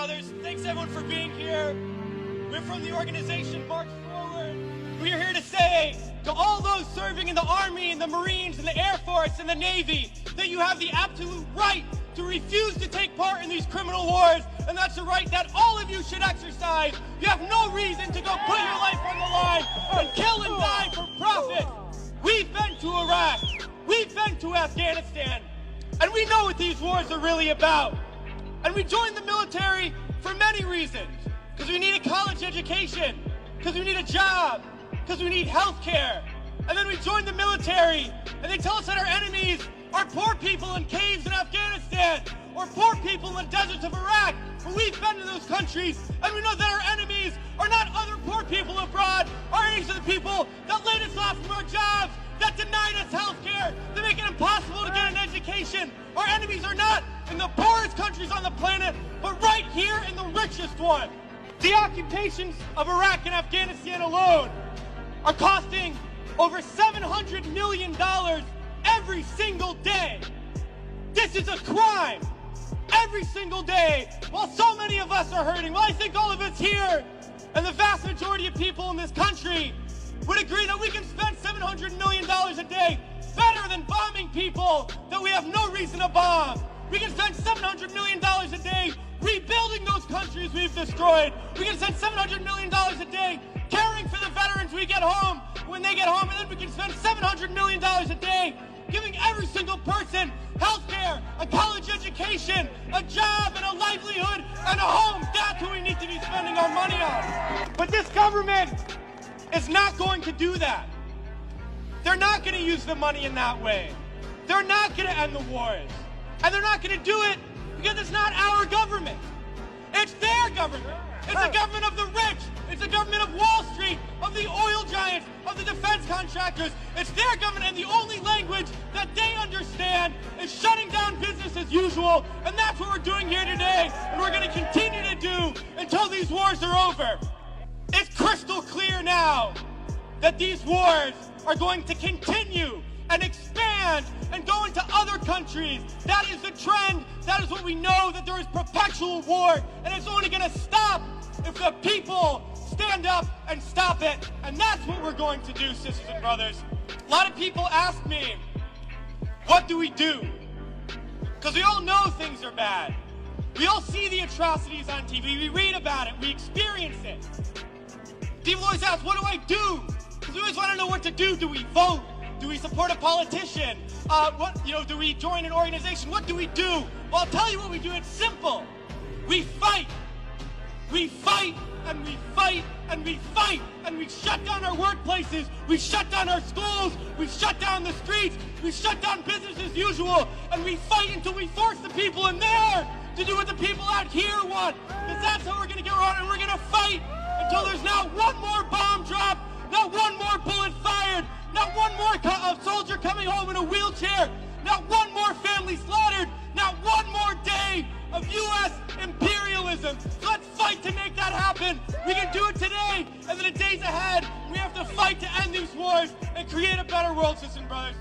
brothers. Thanks everyone for being here. We're from the organization March Forward. We're here to say to all those serving in the Army and the Marines and the Air Force and the Navy that you have the absolute right to refuse to take part in these criminal wars, and that's a right that all of you should exercise. You have no reason to go put your life on the line and kill and die for profit. We've been to Iraq, we've been to Afghanistan, and we know what these wars are really about. And we joined the military for many reasons. Because we need a college education, because we need a job, because we need health care. And then we joined the military, and they tell us that our enemies are poor people in caves in Afghanistan, or poor people in the deserts of Iraq. But we've been to those countries, and we know that our enemies are not other poor people abroad. Our enemies are the people that laid us off from our jobs, that denied us health care, that make it impossible to get an education. Our enemies are not in the poorest countries on the planet, but right here in the richest one. The occupations of Iraq and Afghanistan alone are costing over $700 million every single day. This is a crime every single day, while so many of us are hurting. Well, I think all of us here and the vast majority of people in this country would agree that we can spend $700 million a day better than bombing people that we have no reason to bomb. We can spend $700 million a day rebuilding those countries we've destroyed. We can spend $700 million a day caring for the veterans we get home when they get home, and then we can spend $700 million a day giving every single person health care, a college education, a job, and a livelihood, and a home. That's what we need to be spending our money on. But this government is not going to do that. They're not going to use the money in that way. They're not going to end the wars. And they're not going to do it because it's not our government. It's their government. It's the government of the rich. It's the government of Wall Street, of the oil giants, of the defense contractors. It's their government, and the only language that they understand is shutting down business as usual. And that's what we're doing here today, and we're going to continue to do until these wars are over. It's crystal clear now that these wars are going to continue and expand and go into other countries. That is the trend. That is what we know, that there is perpetual war, and it's only going to stop if the people stand up and stop it. And that's what we're going to do, sisters and brothers. A lot of people ask me, what do we do? Because we all know things are bad. We all see the atrocities on TV. We read about it. We experience it. People always ask, what do I do? Because we always want to know what to do. Do we vote? Do we support a politician? Do we join an organization? What do we do? Well, I'll tell you what we do. It's simple. We fight. We fight, and we fight, and we fight, and we shut down our workplaces. We shut down our schools. We shut down the streets. We shut down business as usual, and we fight until we force the people in there to do what the people out here want. Because that's how we're going to get around, and we're going to fight until there's not one more bomb drop, not one more bullet fired, not one more soldier coming home in a wheelchair, not one more family slaughtered, not one more day of U.S. imperialism. So let's fight to make that happen. We can do it today, and in the days ahead, we have to fight to end these wars and create a better world, sisters and brothers.